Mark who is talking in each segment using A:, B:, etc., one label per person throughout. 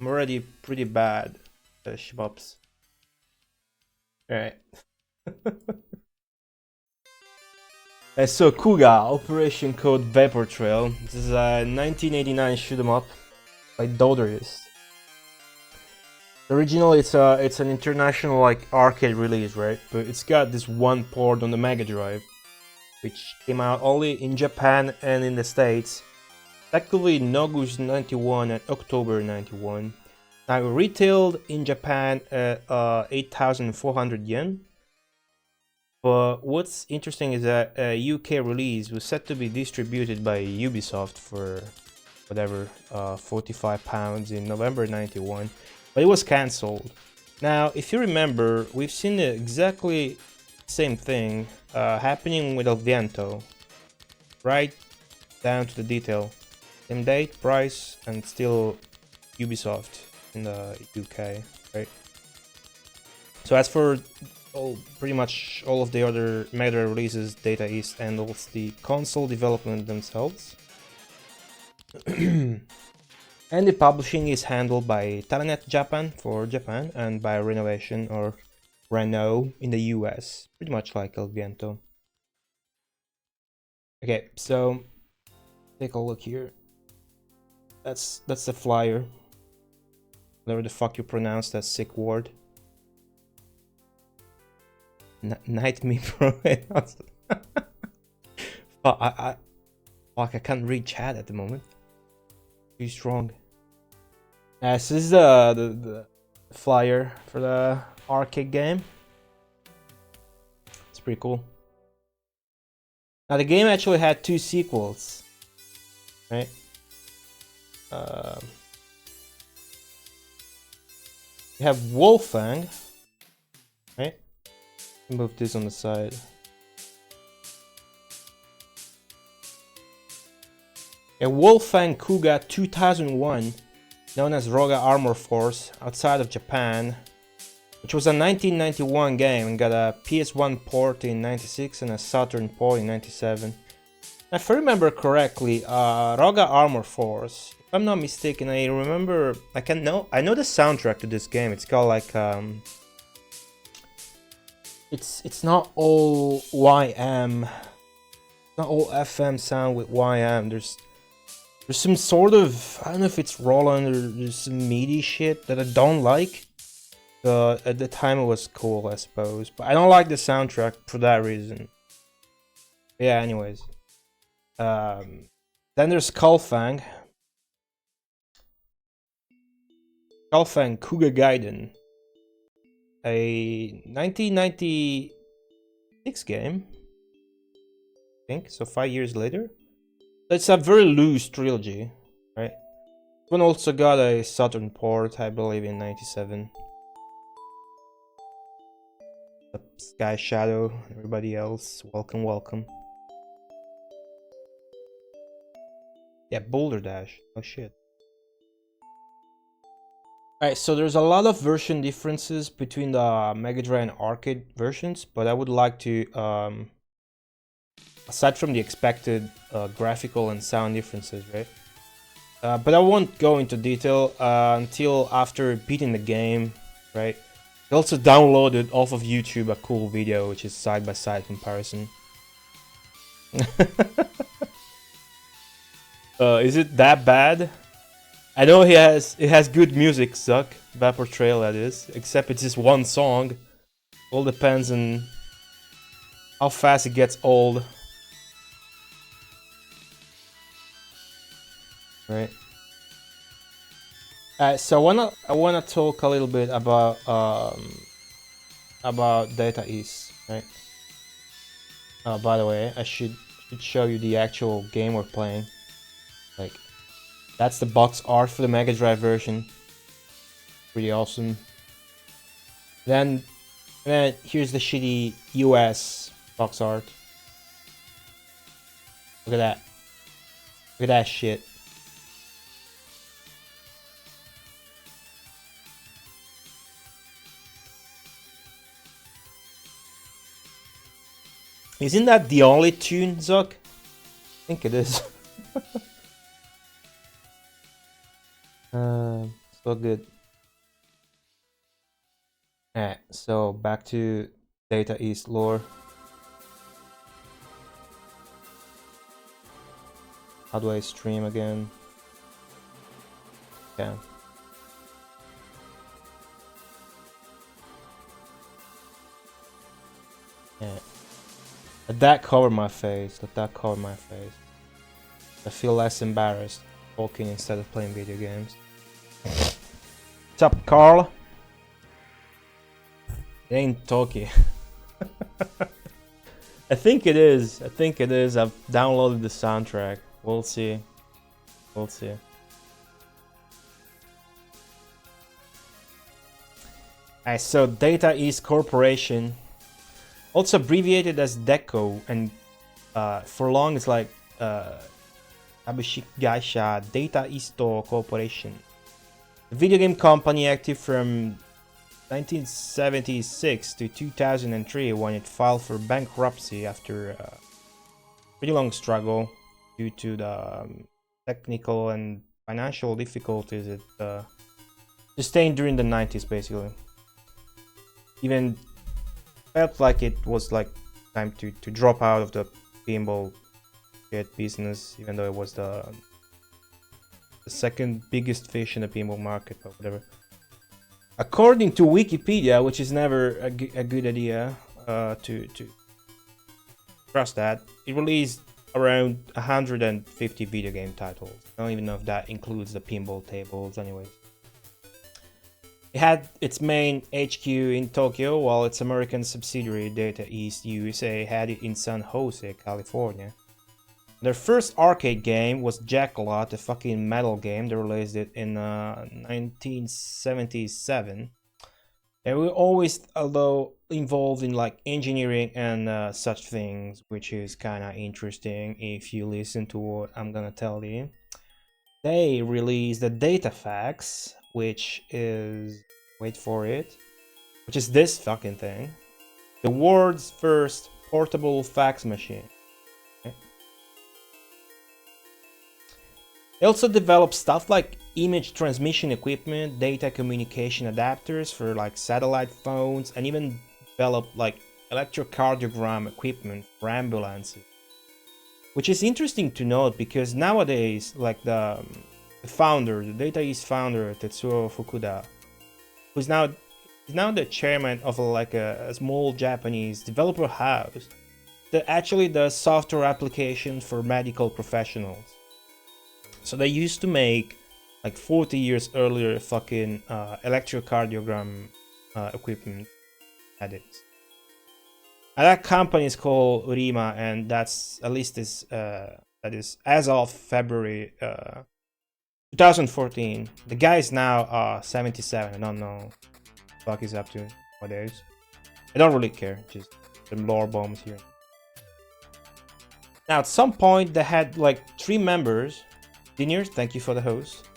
A: I'm already pretty bad at shmups. Alright. So Kuga, Operation Code Vapor Trail. This is a 1989 shoot 'em up by Doderius. Originally, it's an international like arcade release, right? But it's got this one port on the Mega Drive, which came out only in Japan and in the States. Effectively in August 91 and October 91. Now retailed in Japan at 8,400 yen. But what's interesting is that a UK release was set to be distributed by Ubisoft for whatever, £45 in November 91, but it was cancelled. Now, if you remember, we've seen the exactly same thing happening with El Viento, right down to the detail. Same date, price, and still Ubisoft in the UK, right? So as for pretty much all of the other Mega Drive releases, Data East handles the console development themselves. And the publishing is handled by Telenet Japan for Japan and by Renovation or Renault in the US, pretty much like El Viento. Okay, so take a look here. That's the flyer. Whatever the fuck you pronounce that sick word. Night me bro. I can't read chat at the moment. Too strong. So this is the flyer for the arcade game. It's pretty cool. Now the game actually had 2 sequels, right? You have Wolfang, right? Move this on the side. A Wolfang Kuga 2001, known as Roga Armor Force, outside of Japan, which was a 1991 game and got a PS1 port in 96 and a Saturn port in 97. If I remember correctly, Roga Armor Force, if I'm not mistaken, I remember, I know the soundtrack to this game. It's called like it's not all YM, not all FM sound with YM. There's some sort of, I don't know if it's Roland or there's some MIDI shit that I don't like. At the time it was cool, I suppose, but I don't like the soundtrack for that reason. Yeah, anyways. Then there's Skullfang. Skullfang Kuga Gaiden. A 1996 game, I think, so 5 years later. It's a very loose trilogy, right? One also got a Saturn port, I believe, in 97. Sky Shadow, everybody else, welcome. Yeah, Boulder Dash, oh shit. Alright, so there's a lot of version differences between the Mega Drive and arcade versions, but I would like to, aside from the expected graphical and sound differences, right? But I won't go into detail until after beating the game, right? I also downloaded off of YouTube a cool video, which is side-by-side comparison. Is it that bad? I know it has good music, Zuck. Vapor Trail, that is. Except it's just one song. All depends on how fast it gets old. Right. So I wanna talk a little bit about Data East, right? By the way, I should show you the actual game we're playing. Like, that's the box art for the Mega Drive version. Pretty awesome. Then here's the shitty US box art. Look at that. Look at that shit. Isn't that the only tune, Zuck? I think it is. So good. Alright, so back to Data East lore. How do I stream again? Okay. Yeah. Let that cover my face. Let that cover my face. I feel less embarrassed talking instead of playing video games. What's up, Carl? It ain't talkie. I think it is. I think it is. I've downloaded the soundtrack. We'll see. We'll see. Alright, so Data East Corporation, also abbreviated as DECO, and for long it's like Abhishek Gaisha Data East Corporation. A video game company active from 1976 to 2003 when it filed for bankruptcy after a pretty long struggle due to the technical and financial difficulties it sustained during the 90s basically. Even felt like it was like time to drop out of the pinball business, even though it was the second biggest fish in the pinball market, but whatever. According to Wikipedia, which is never a good idea to trust that, it released around 150 video game titles. I don't even know if that includes the pinball tables anyways. It had its main HQ in Tokyo, while its American subsidiary Data East USA had it in San Jose, California. Their first arcade game was Jackalot, a fucking metal game. They released it in 1977. They were always, although, involved in like engineering and such things, which is kind of interesting if you listen to what I'm gonna tell you. They released the Data Fax, which is, wait for it, which is this fucking thing. The world's first portable fax machine. They also developed stuff like image transmission equipment, data communication adapters for like satellite phones, and even developed like electrocardiogram equipment for ambulances. Which is interesting to note because nowadays, like the founder, the Data East founder, Tetsuo Fukuda, who's now the chairman of like a small Japanese developer house that actually does software applications for medical professionals. So they used to make like 40 years earlier fucking electrocardiogram equipment addicts. And that company is called Urima, and that's at least is that is as of February 2014. The guy is now 77. I don't know what the fuck he's up to nowadays. I don't really care, just some lore bombs here. Now at some point they had like 3 members. Dinier, thank you for the host.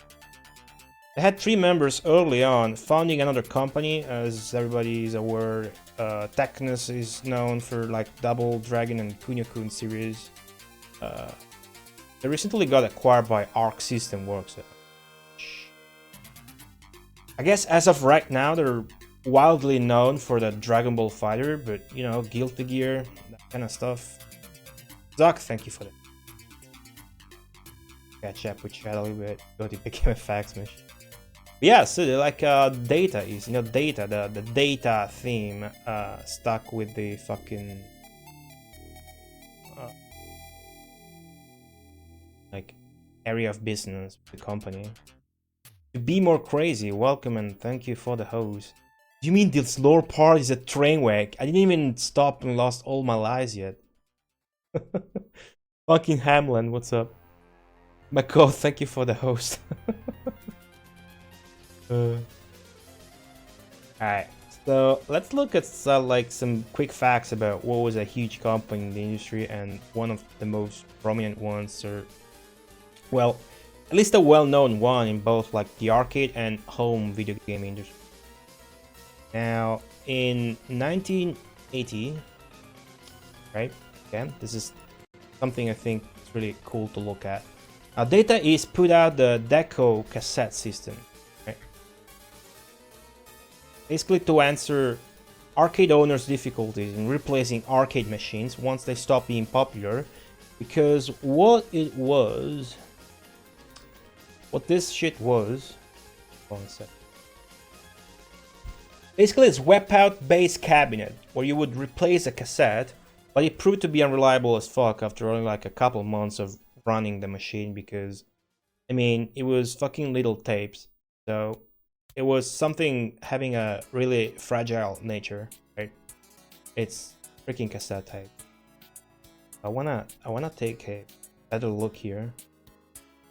A: They had 3 members early on, founding another company. As everybody is aware, Technus is known for like Double Dragon and Kunio-kun series. They recently got acquired by Arc System Works. I guess as of right now, they're wildly known for the Dragon Ball Fighter, but you know, Guilty Gear, that kind of stuff. Doc, thank you for that. Catch up with Shadow a little bit, but it became a fax machine. But yeah, so like Data is, you know, Data, the data theme stuck with the fucking like area of business, the company. To be more crazy, welcome and thank you for the host. You mean this lore part is a train wreck? I didn't even stop and lost all my lies yet. Fucking Hamlin, what's up? Mako, thank you for the host. Alright, so let's look at like some quick facts about what was a huge company in the industry, and one of the most prominent ones, or well, at least a well-known one in both like the arcade and home video game industry. Now, in 1980, right? Again, this is something I think is really cool to look at. Data East put out the Deco cassette system. Right? basically to answer arcade owners' difficulties in replacing arcade machines once they stop being popular. Because what this shit was, hold on a sec. Basically, it's web-out based cabinet where you would replace a cassette, but it proved to be unreliable as fuck after only like a couple months of running the machine because, I mean, it was fucking little tapes, so it was something having a really fragile nature, right? It's freaking cassette tape. I wanna take a better look here.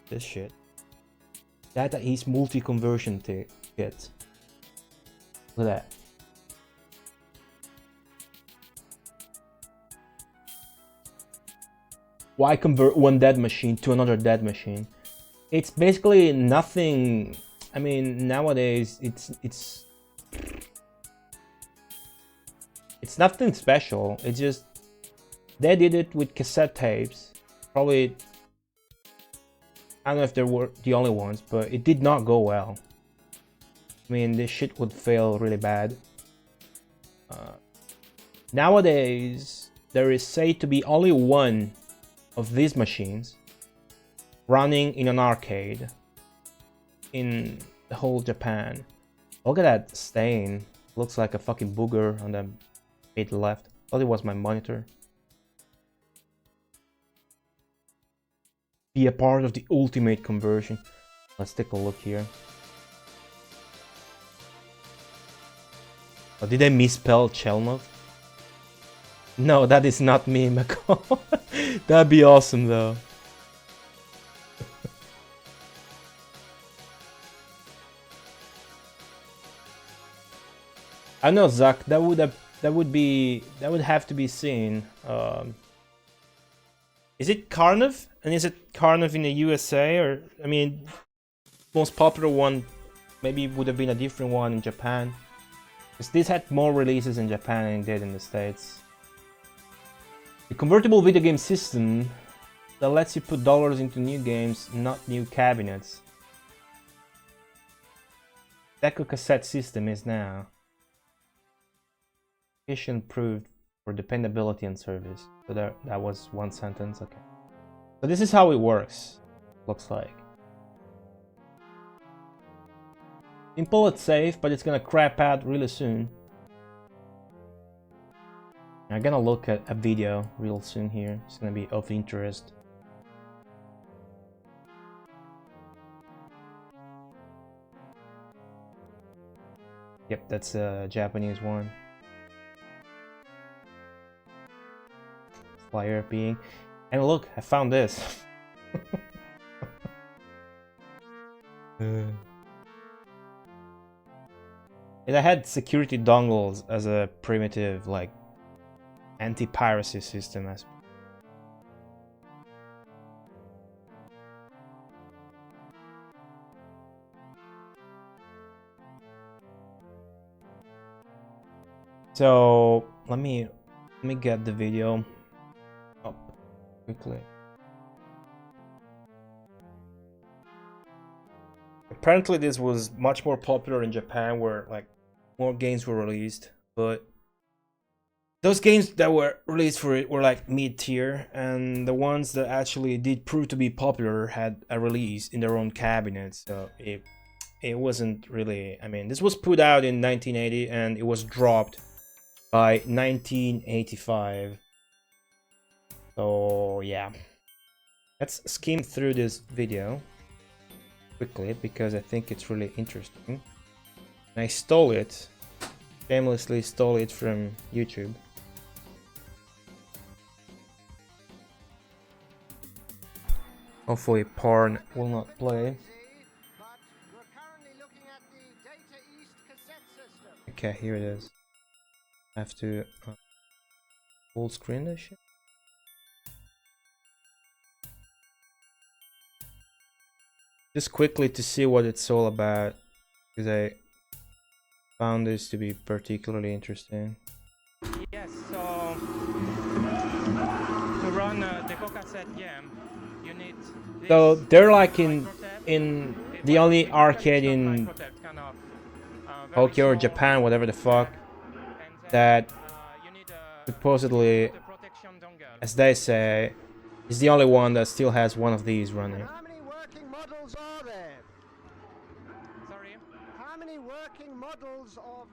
A: This shit. Data East multi-conversion kit. Look at that. Why convert one dead machine to another dead machine? It's basically nothing. I mean, nowadays it's nothing special. It's just they did it with cassette tapes. Probably, I don't know if they were the only ones, but it did not go well. I mean, this shit would fail really bad. Nowadays, there is said to be only one of these machines running in an arcade in the whole Japan. Look at that stain. Looks like a fucking booger on the mid left. Thought it was my monitor. Be a part of the ultimate conversion. Let's take a look here. Oh, did I misspell Chelnov? No, that is not me, McCall. That'd be awesome though. I know, Zach. That would have to be seen. Is it Carniv? And is it Carniv in the USA? Or, I mean, most popular one maybe would have been a different one in Japan. Because this had more releases in Japan than it did in the States. The convertible video game system that lets you put dollars into new games, not new cabinets. Deco cassette system is now. Application proved for dependability and service. So that was one sentence, okay. So this is how it works, looks like. Simple and safe, but it's gonna crap out really soon. I'm gonna look at a video real soon here. It's gonna be of interest. Yep, that's a Japanese one. Flyer being. And look, I found this. And I had security dongles as a primitive, like, anti-piracy system. So let me get the video up quickly. Apparently this was much more popular in Japan, where like more games were released, but those games that were released for it were like mid-tier, and the ones that actually did prove to be popular had a release in their own cabinets. So it wasn't really, I mean, this was put out in 1980 and it was dropped by 1985. So yeah, let's skim through this video quickly because I think it's really interesting. And I stole it, shamelessly stole it from YouTube. Hopefully porn will not play. Okay, here it is. I have to full screen this shit. Just quickly to see what it's all about, because I found this to be particularly interesting.
B: Yes, so to run the cassette game, you need this.
A: So they're like in the only arcade in
B: very
A: Tokyo or
B: small,
A: Japan, whatever the fuck,
B: and then,
A: that
B: you need
A: supposedly,
B: the protection dongle.
A: as they say, is the only one that still has one of these running.
C: How many working models are there?
B: Sorry?
C: How many working models of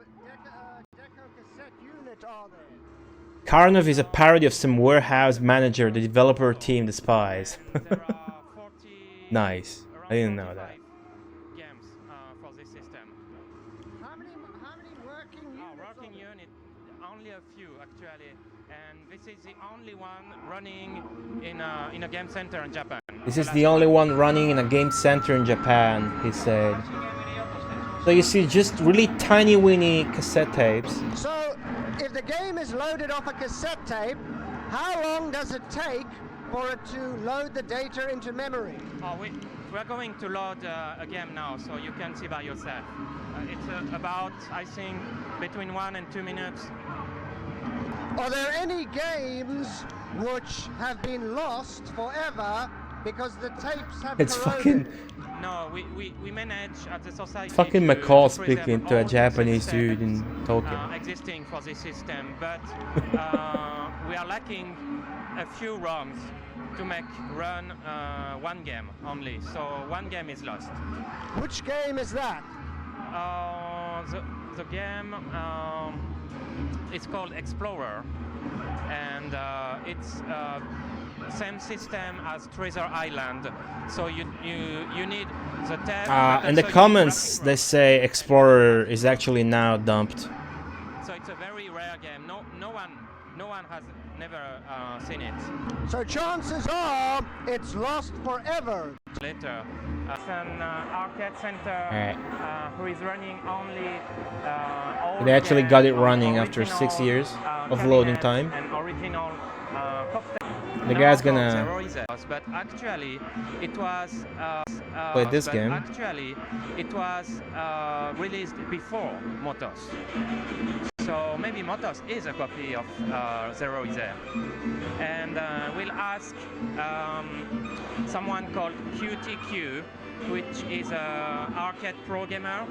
C: Deco cassette unit are there?
A: Karnov is a parody of some warehouse manager the developer team despise.
B: And there are 40,
A: Nice.
B: around
A: I didn't know that.
B: 45 games for this system.
C: How many working units?
B: Working unit, only a few actually, and this is the only one running in a game center in Japan.
A: This is the only one running in a game center in Japan, he said. So you see just really tiny weeny cassette tapes.
C: So, if the game is loaded off a cassette tape, how long does it take for it to load the data into memory?
B: We're going to load a game now, so you can see by yourself. It's about, I think, between 1 and 2 minutes.
C: Are there any games which have been lost forever because the tapes have
A: It's
C: corroded?
A: fucking
B: No, we manage at the society
A: fucking
B: to
A: McCall
B: preserve
A: speaking to a
B: all the
A: Japanese
B: systems,
A: dude in Tokyo.
B: existing for this system, but we are lacking a few ROMs to make run one game only. So one game is lost.
C: Which game is that?
B: The game is called Explorer, and it's same system as Treasure Island. So you need the tab. but
A: In the
B: also you need
A: comments,
B: graphic
A: they
B: ROM.
A: say Explorer is actually now dumped.
B: So it's a very rare game. No one has never seen it.
C: So chances are it's lost forever.
B: Later, it's an arcade center
A: Alright.
B: who is running only.
A: They actually got it
B: on
A: running after 6
B: original,
A: years of loading
B: cabinets
A: time.
B: and original cocktail.
A: The guy's
B: Now
A: gonna
B: Zero is us, but actually it was
A: play this
B: but
A: game.
B: Actually, it was released before Motos. So maybe Motos is a copy of Zero is there. And we'll ask someone called QTQ, which is an arcade pro gamer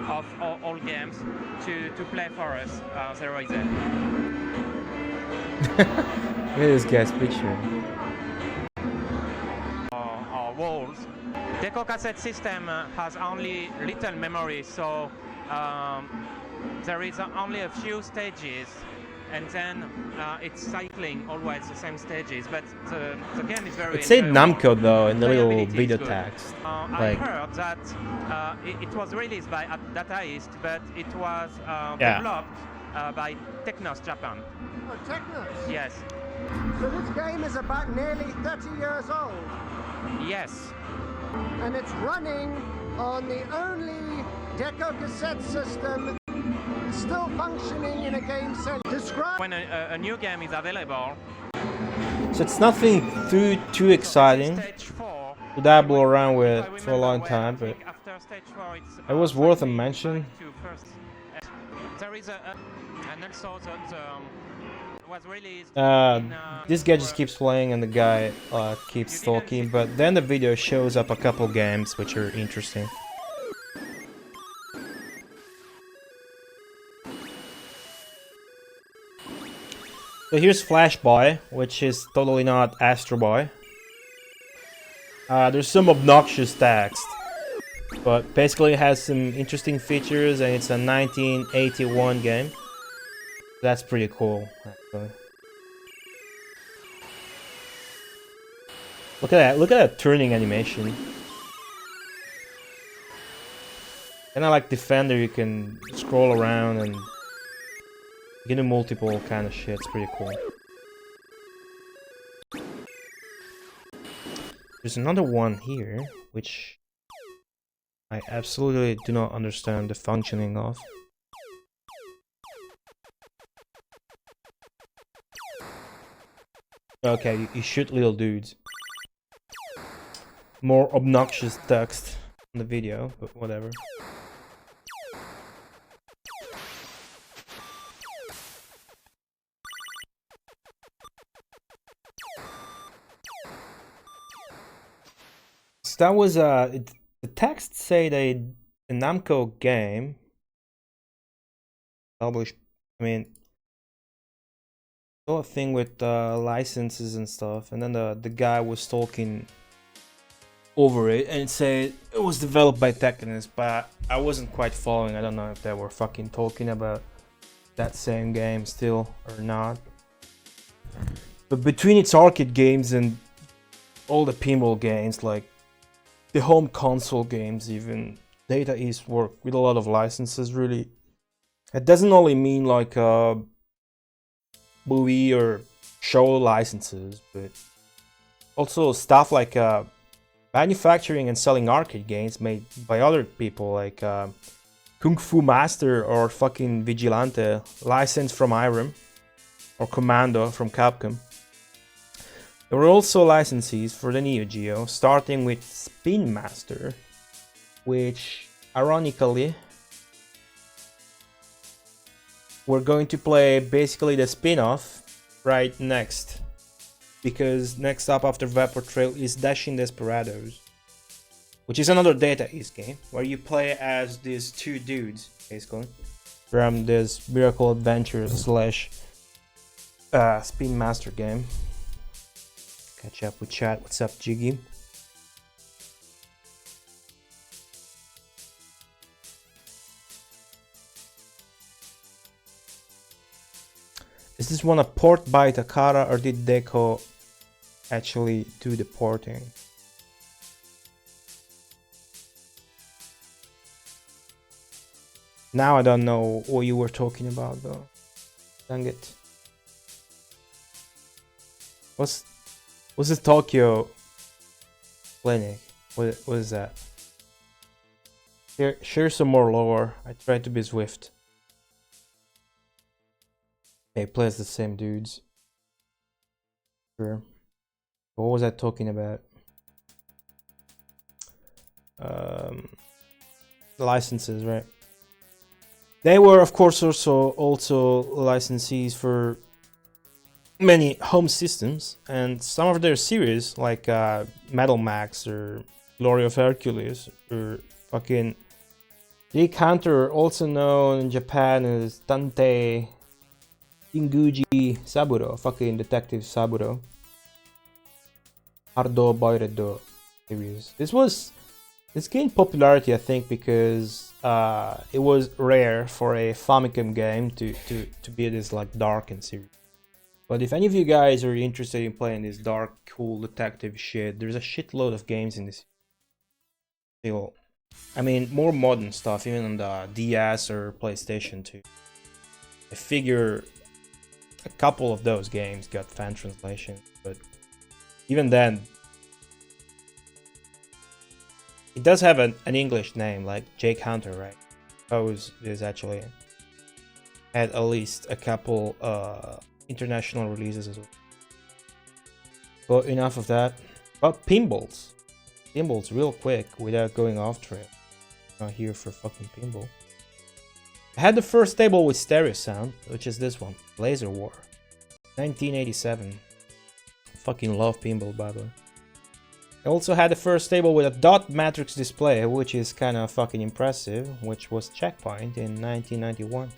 B: of all games, to play for us Zero is there.
A: Look at this guy's picture.
B: Or walls. Deco cassette system has only little memory, so there is only a few stages, and then it's cycling always the same stages. But the game is very.
A: It said
B: enjoyable.
A: Namco though in the little
B: Playability is
A: video
B: good.
A: text.
B: I heard that it was released by Data East, but it was
A: Yeah.
B: developed by Technos Japan.
C: Oh, Technos.
B: Yes.
C: So this game is about nearly 30 years old,
B: Yes.
C: and it's running on the only Deco cassette system still functioning in a game center. Describe.
B: When a new game is available,
A: So it's nothing too exciting
B: stage 4,
A: to dabble around with
B: if I
A: for a long
B: remember well,
A: time,
B: I
A: but
B: think after stage 4 it's
A: it was worth a
B: slightly
A: mention.
B: back to first. There is and also the was released in,
A: this guy just keeps playing and the guy keeps talking, but then the video shows up a couple games which are interesting. So here's Flash Boy, which is totally not Astro Boy. There's some obnoxious text, but basically it has some interesting features, and it's a 1981 game. That's pretty cool, actually. Look at that! Look at that turning animation. Kinda like Defender, you can scroll around and you can do multiple kind of shit. It's pretty cool. There's another one here, which I absolutely do not understand the functioning of. Okay, you shoot little dudes. More obnoxious text in the video, but whatever. So that was the text say a Namco game published. I mean, whole thing with licenses and stuff, and then the guy was talking over it and said it was developed by Technus, but I wasn't quite following. I don't know if they were fucking talking about that same game still or not. But between its arcade games and all the pinball games, like the home console games even, Data East work with a lot of licenses, really. It doesn't only mean like movie or show licenses, but also stuff like manufacturing and selling arcade games made by other people, like Kung Fu Master or fucking Vigilante, licensed from Irem, or Commando from Capcom. There were also licensees for the Neo Geo, starting with Spin Master, which ironically we're going to play basically the spin-off right next, because next up after Vapor Trail is Dashing Desperados, which is another Data East game where you play as these two dudes basically from this Miracle Adventures slash Spin Master game. Catch up with chat. What's up, Jiggy? Is this one a port by Takara, or did Deco actually do the porting? Now I don't know what you were talking about though. Dang it. What's the Tokyo Clinic? What is that? Share some more lore. I tried to be swift. Hey, plays the same dudes. Sure. What was I talking about? Licenses, right? They were, of course, also licensees for many home systems, and some of their series, like Metal Max or Glory of Hercules or fucking Jake Hunter, also known in Japan as Tante Inguji Saburo, fucking Detective Saburo. Hardo Boiredo series. This gained popularity, I think, because it was rare for a Famicom game to be this like dark and serious. But if any of you guys are interested in playing this dark, cool detective shit, there's a shitload of games in this. I mean, more modern stuff, even on the DS or PlayStation 2. I figure a couple of those games got fan translation, but even then, it does have an English name, like Jake Hunter, right? Suppose there's actually had at least a couple international releases as well. But enough of that. But pinballs real quick without going off trail. Not here for fucking pinball. I had the first table with stereo sound, which is this one, Laser War, 1987. Fucking love pinball, by the way. I also had the first table with a dot matrix display, which is kind of fucking impressive, which was Checkpoint in 1991.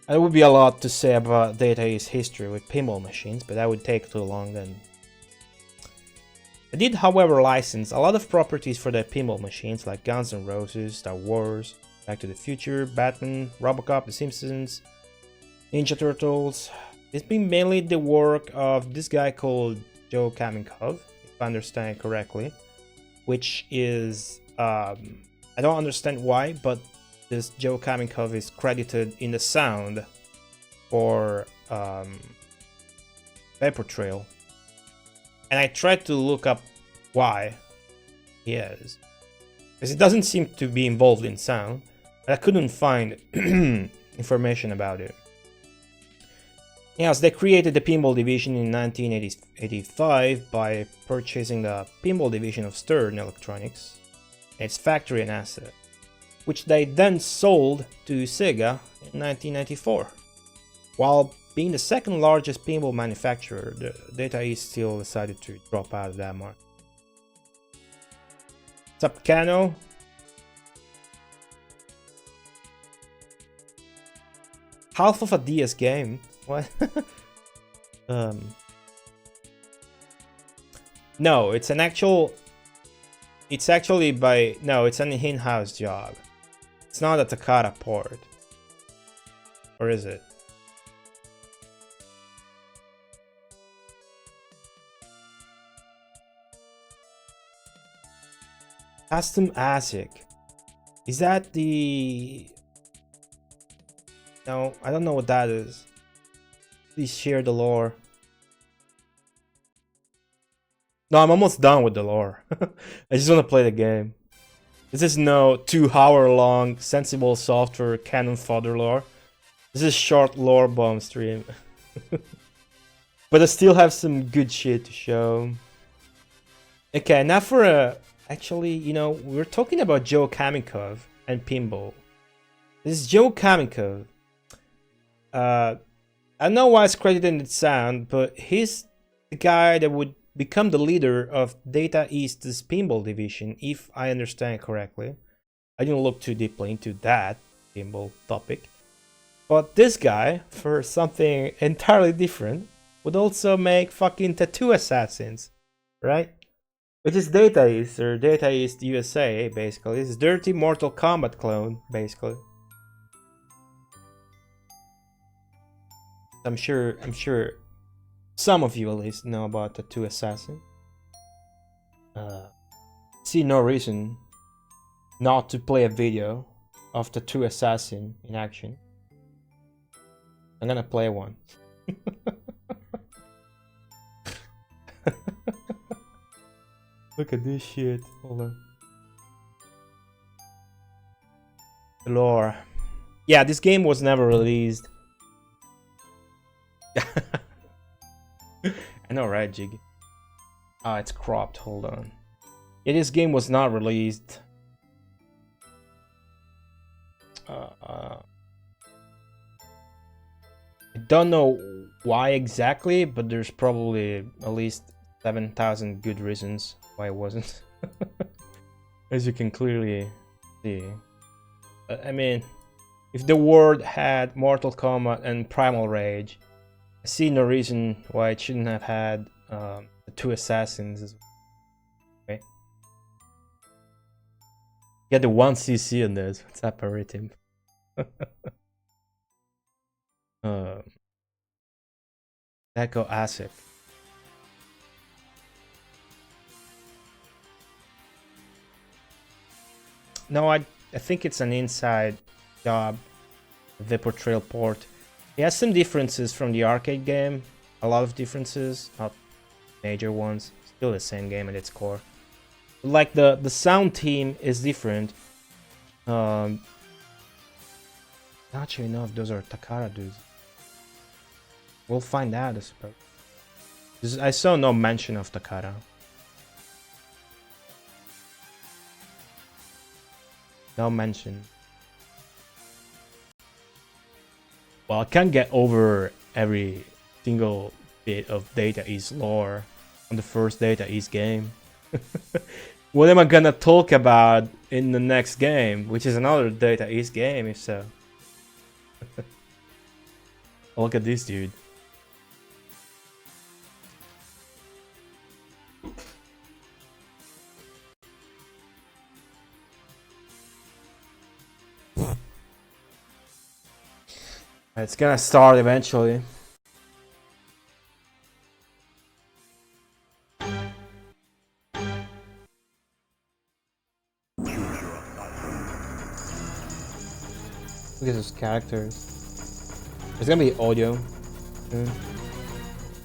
A: There would be a lot to say about Data East history with pinball machines, but that would take too long then. I did, however, license a lot of properties for the pinball machines, like Guns N' Roses, Star Wars, Back to the Future, Batman, Robocop, The Simpsons, Ninja Turtles. It's been mainly the work of this guy called Joe Kaminkov, if I understand correctly, which is, I don't understand why, but this Joe Kaminkov is credited in the sound for Vapor Trail. And I tried to look up why he is, because it doesn't seem to be involved in sound, but I couldn't find information about it. Yes, they created the pinball division in 1985 by purchasing the pinball division of Stern Electronics, its factory and asset, which they then sold to Sega in 1994. While being the second largest pinball manufacturer, the Data East still decided to drop out of that market. What's up, Kano? half of a DS game. What? No, it's an actual. It's actually by no, it's an in-house job. It's not a Takara port, or is it? Custom ASIC. Is that the... No, I don't know what that is. Please share the lore. No, I'm almost done with the lore. I just want to play the game. This is no 2-hour-long sensible software cannon fodder lore. This is short lore bomb stream. But I still have some good shit to show. Okay, now for a... Actually, you know, we're talking about Joe Kamikov and pinball. This is Joe Kamikov. I don't know why it's credited in the sound, but he's the guy that would become the leader of Data East's pinball division, if I understand correctly. I didn't look too deeply into that pinball topic. But this guy, for something entirely different, would also make fucking Tattoo Assassins, right? Which is Data East, or Data East USA, basically. It's dirty Mortal Kombat clone, basically. I'm sure some of you at least know about Tattoo Assassin. See no reason not to play a video of Tattoo Assassin in action. I'm gonna play one. Look at this shit. Hold on. Lore. Yeah, this game was never released. I know, right, Jig? Ah, it's cropped. Hold on. Yeah, this game was not released. I don't know why exactly, but there's probably at least 7,000 good reasons why it wasn't. As you can clearly see. I mean, if the world had Mortal Kombat and Primal Rage, I see no reason why it shouldn't have had the Two Assassins as well. Okay. Get the 1cc on this. What's up, Aritim? Echo ASIC. No, I think it's an inside job, the Portrayal port. It has some differences from the arcade game, a lot of differences, not major ones, still the same game at its core. Like the sound team is different. Not sure enough, those are Takara dudes. We'll find out, I suppose. I saw no mention of Takara. No mention. Well, I can't get over every single bit of Data East lore on the first Data East game. What am I gonna talk about in the next game, which is another Data East game, if so? Look at this dude. It's gonna start eventually. Look at those characters. There's gonna be audio.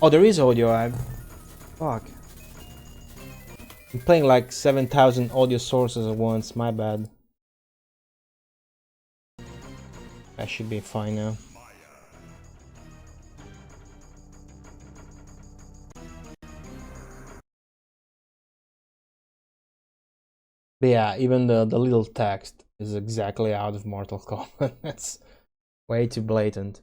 A: Oh, there is audio. Fuck. I'm playing like 7,000 audio sources at once. My bad. I should be fine now. But yeah, even the little text is exactly out of Mortal Kombat. That's way too blatant.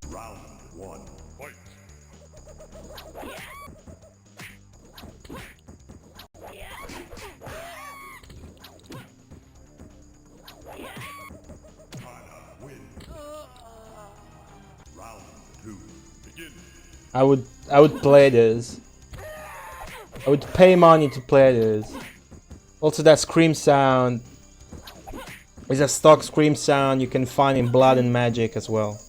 D: Round one. Fight.
A: I would play this. I would pay money to play this. Also, that scream sound is a stock scream sound you can find in Blood and Magic as well.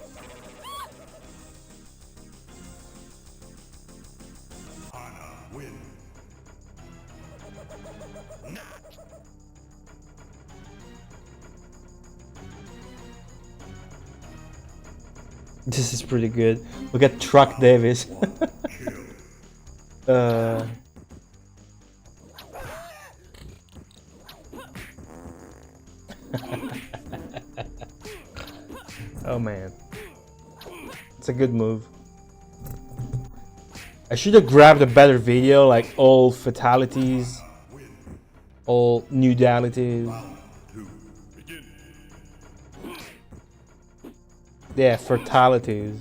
A: This is pretty good. Look at Truck Davis. Oh man, it's a good move. I should have grabbed a better video, like all fatalities, all nudalities. Yeah, fatalities.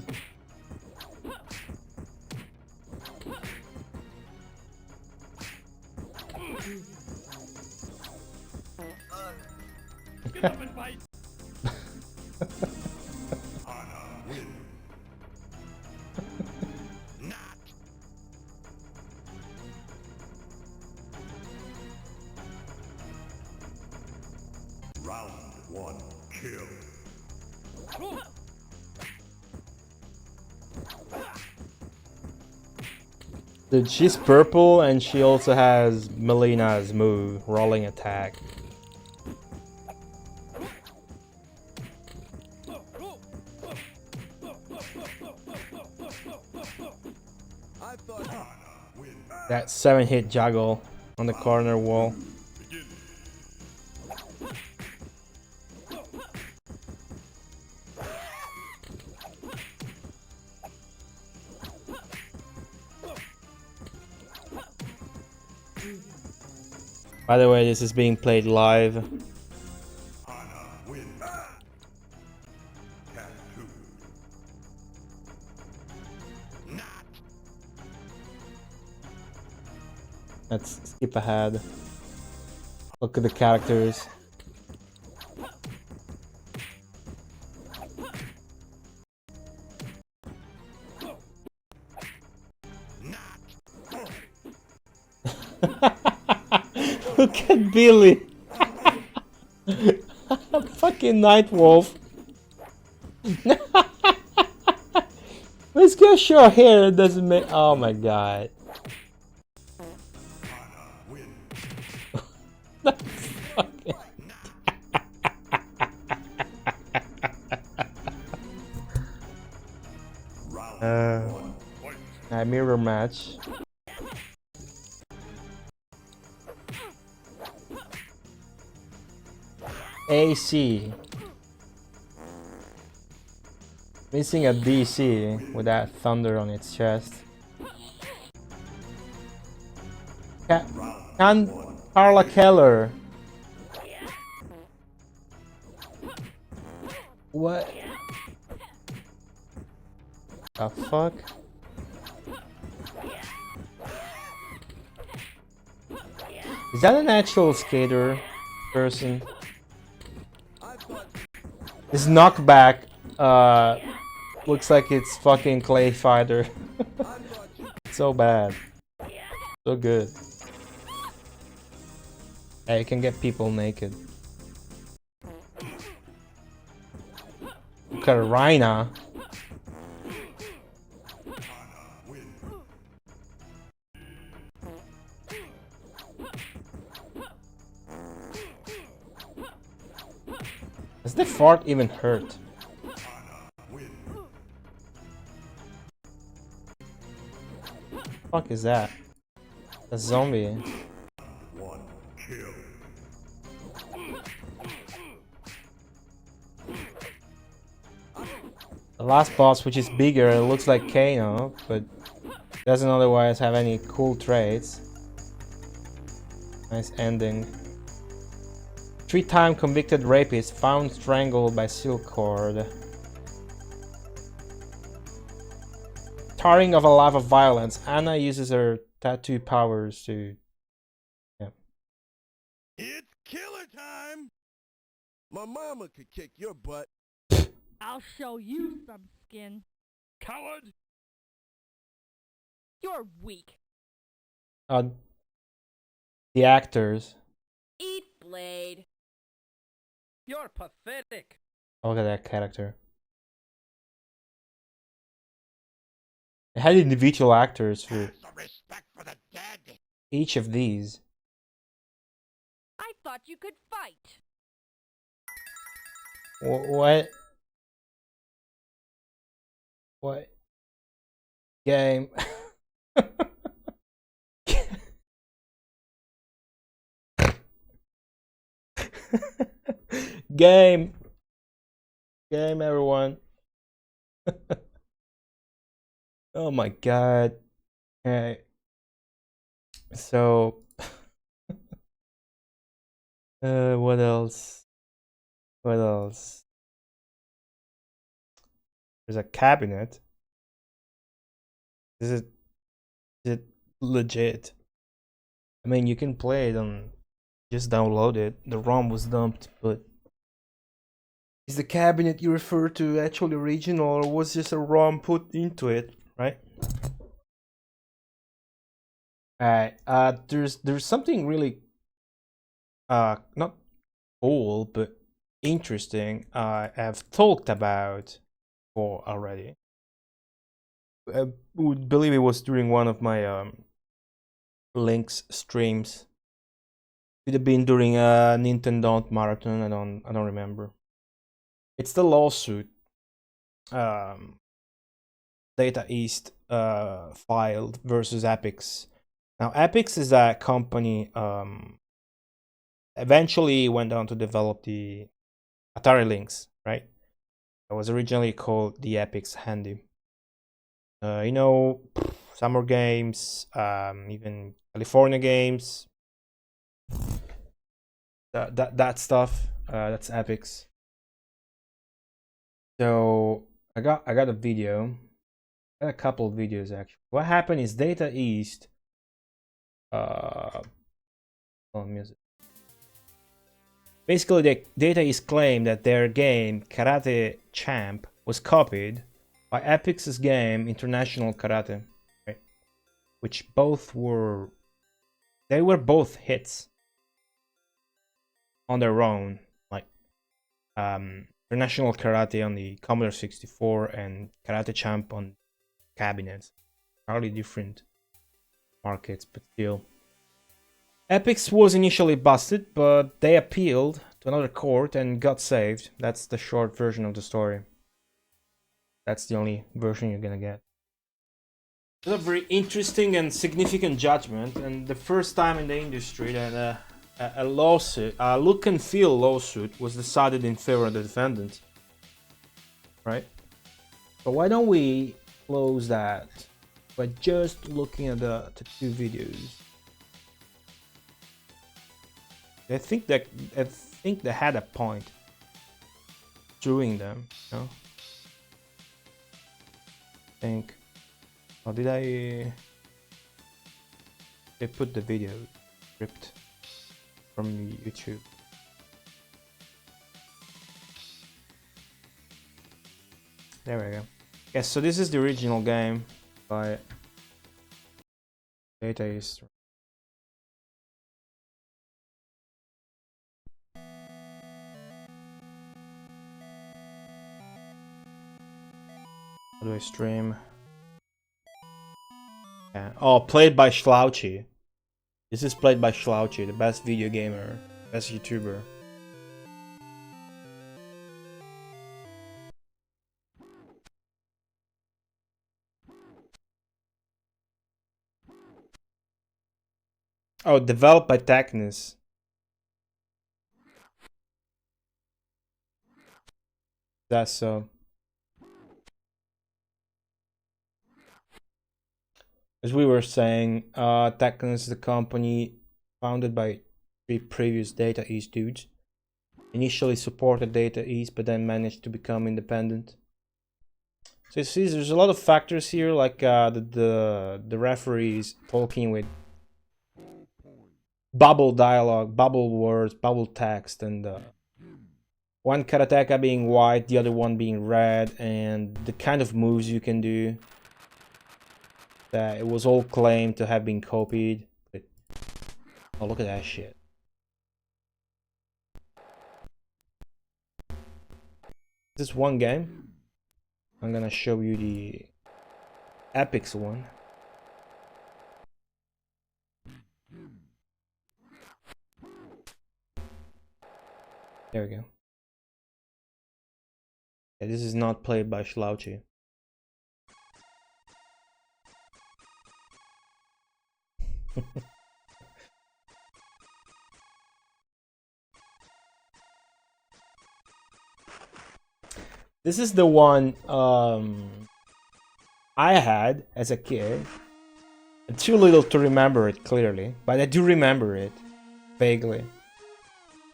D: Round one, kill.
A: Dude, she's purple and she also has Melina's move, rolling attack. That 7-hit juggle on the corner wall. By the way, this is being played live. Let's skip ahead. Look at the characters. Look at Billy. Fucking Nightwolf. Let's go short hair. It doesn't make. Oh my god. That's fucking. Mirror match. AC. Missing a DC with that thunder on its chest. Carla Keller. What? The fuck? Is that an actual skater person? This knockback looks like it's fucking Clay Fighter. So bad. So good. Hey, you can get people naked. Look at Rhina. Does the fart even hurt? Fuck is that? A zombie.
D: One kill.
A: The last boss, which is bigger, it looks like Kano, but doesn't otherwise have any cool traits. Nice ending. 3-time convicted rapist found strangled by silk cord. Tarring of a life of violence. Anna uses her tattoo powers to... Yeah.
D: It's killer time! My mama could kick your butt.
E: I'll show you some skin.
D: coward!
E: You're weak.
A: The actors.
E: Eat Blade.
F: You're pathetic.
A: Oh, look at that character. It had individual actors for
D: Have some respect for the dead!
A: each of these.
E: I thought you could fight.
A: What? What? Game. Game. Game, everyone. Oh my god. Alright. So what else? What else? There's a cabinet. Is it legit? I mean, you can play it on, just download it. The ROM was dumped, but is the cabinet you refer to actually original, or was just a ROM put into it, right? Alright, there's something really not cool but interesting I've talked about for already. I would believe it was during one of my Link's streams. Could have been during a Nintendo Marathon. I don't remember. It's the lawsuit Data East filed versus Epix. Now Epix is a company eventually went on to develop the Atari Lynx, right? It was originally called the Epix Handy. You know, summer games, even California games, that stuff. That's Epix. So I got a video. I got a couple of videos actually. What happened is Data East. Music. Basically, the Data East claimed that their game Karate Champ was copied by Epix's game International Karate, right? Which both were both hits on their own, like International Karate on the Commodore 64 and Karate Champ on cabinets. Hardly different markets, but still. Epix was initially busted, but they appealed to another court and got saved. That's the short version of the story. That's the only version you're gonna get. It's a very interesting and significant judgment, and the first time in the industry that a lawsuit, a look and feel lawsuit, was decided in favor of the defendant. Right? So why don't we close that by just looking at the two videos? I think they had a point doing them, you know? I think. Oh, did I? They put the video ripped from YouTube. There we go. Yes, so this is the original game by Data East. How do I stream? Yeah. Oh, played by Schlouchy. This is played by Schlouchy, the best video gamer, best YouTuber. Oh, developed by Technis. That's so. As we were saying, Technis is the company founded by 3 previous Data East dudes. Initially supported Data East, but then managed to become independent. So you see, there's a lot of factors here, like the referees talking with bubble dialogue, bubble words, bubble text, and One karateka being white, the other one being red, and the kind of moves you can do. That it was all claimed to have been copied. But, oh, look at that shit. This one game. I'm gonna show you the Epic's one. There we go. Yeah, this is not played by Slouchy. This is the one I had as a kid. I'm too little to remember it clearly, but I do remember it vaguely.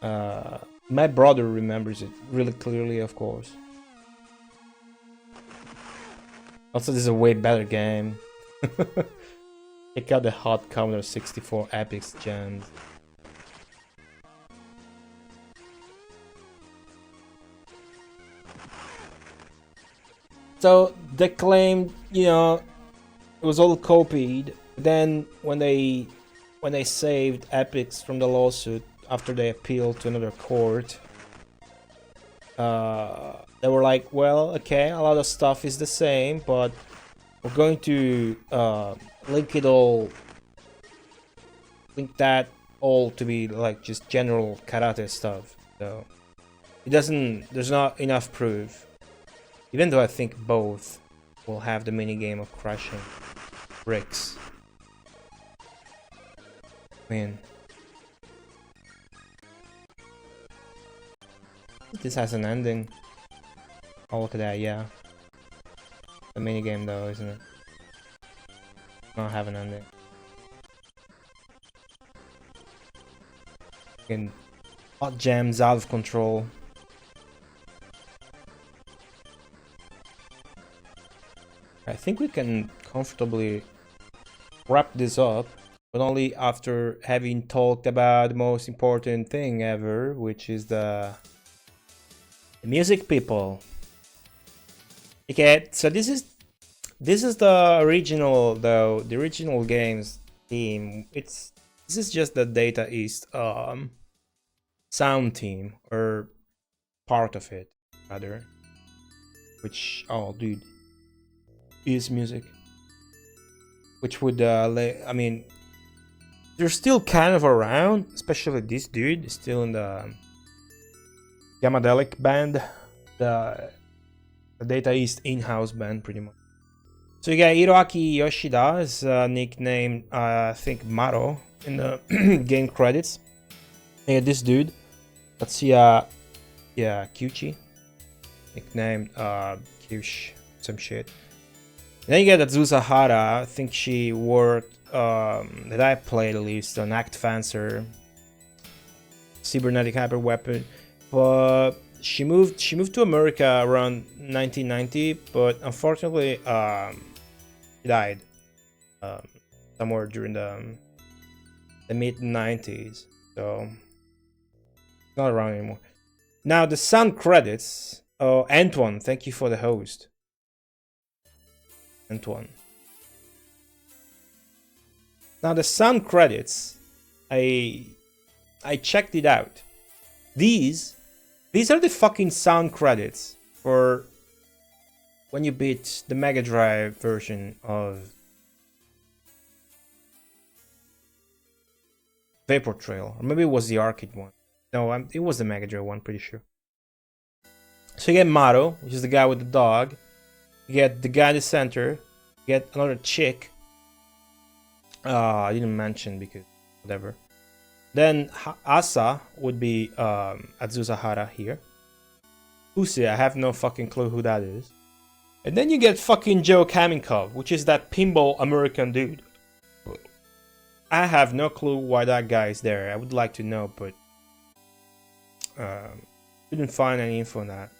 A: My brother remembers it really clearly, of course. Also, this is a way better game. Check out the Hot Commodore 64 Epic's gems. So they claimed, you know, it was all copied. Then when they saved Epic's from the lawsuit after they appealed to another court, they were like, well, okay, a lot of stuff is the same, but we're going to link that all to be like just general karate stuff. So there's not enough proof. Even though I think both will have the minigame of crushing bricks. Man. This has an ending. Oh, look at that, yeah. The minigame though, isn't it? Not have an ending. Fucking hot jams out of control. I think we can comfortably wrap this up, but only after having talked about the most important thing ever, which is the music, people. Okay, so this is the original, though, the original game's theme. This is just the Data East sound team, or part of it rather, which, oh dude, is music, which would I mean, they're still kind of around, especially this dude is still in the Gamadelic band, the Data East in-house band, pretty much. So you got Hiroaki Yoshida is nicknamed I think Maro in the game credits. You got this dude, Tatsuya, yeah, Kyuchi, nicknamed Kyush, some shit. Then you get Azusa Hara. I think she worked, that I played at least, on Act Fancer, Cybernetic Hyper Weapon, but she moved to America around 1990, but unfortunately, she died somewhere during the mid 90s, so not around anymore. Now the sound credits. Oh, Antoine, thank you for the host. Antoine. Now the sound credits, I checked it out. These are the fucking sound credits for when you beat the Mega Drive version of Vapor Trail, or maybe it was the arcade one. No, it was the Mega Drive one, pretty sure. So you get Maro, which is the guy with the dog. You get the guy in the center. You get another chick. I didn't mention because whatever. Then Asa would be Azusa Hara here. Usi, I have no fucking clue who that is. And then you get fucking Joe Kamenkov, which is that pinball American dude. I have no clue why that guy is there. I would like to know, but couldn't find any info on that.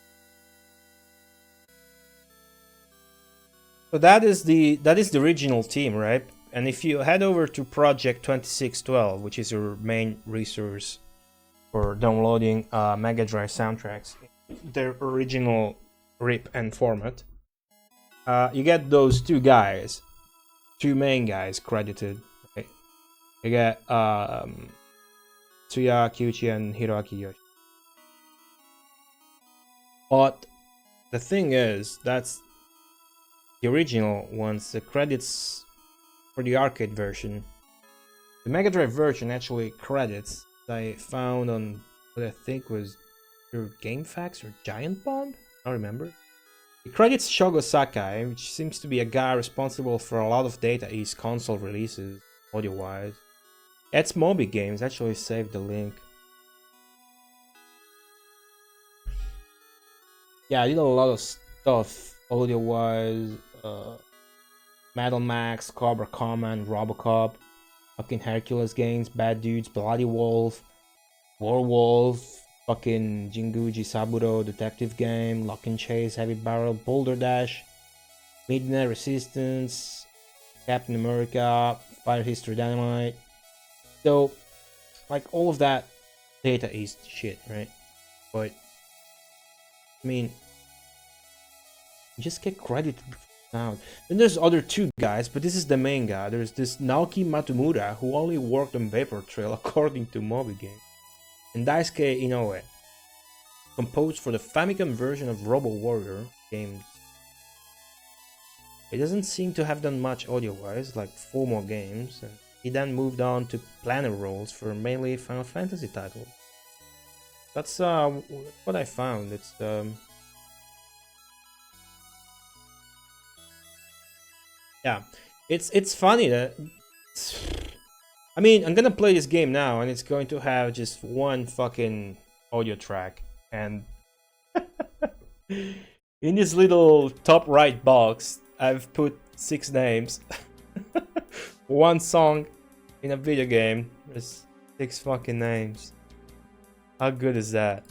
A: So that is the original team, right? And if you head over to Project 2612, which is your main resource for downloading Mega Drive soundtracks, their original RIP and format. You get those two main guys credited. Right? You get Tsuya Kyuchi and Hiroaki Yoshi. But the thing is, that's the original ones. The credits for the arcade version. The Mega Drive version actually credits I found on what I think was either GameFAQs or Giant Bomb? I don't remember. It credits Shogo Sakai, which seems to be a guy responsible for a lot of Data East console releases, audio-wise. It's Moby Games, actually saved the link. Yeah, I did a lot of stuff audio-wise. Metal Max, Cobra Command, Robocop, fucking Hercules games, Bad Dudes, Bloody Wolf, Warwolf, fucking Jinguji Saburo, Detective Game, Lock and Chase, Heavy Barrel, Boulder Dash, Midnight Resistance, Captain America, Fire History Dynamite. So, like all of that Data East shit, right? But, I mean, you just get credited now. Then there's other two guys, but this is the main guy. There's this Naoki Matsumura, who only worked on Vapor Trail according to Moby Game. And Daisuke Inoue, composed for the Famicom version of Robo Warrior game. He doesn't seem to have done much audio-wise, like 4 more games, and he then moved on to planner roles for mainly Final Fantasy titles. That's what I found. It's yeah, it's funny that I mean, I'm gonna play this game now, and it's going to have just one fucking audio track, and in this little top right box, I've put 6 names. One song in a video game, there's 6 fucking names. How good is that?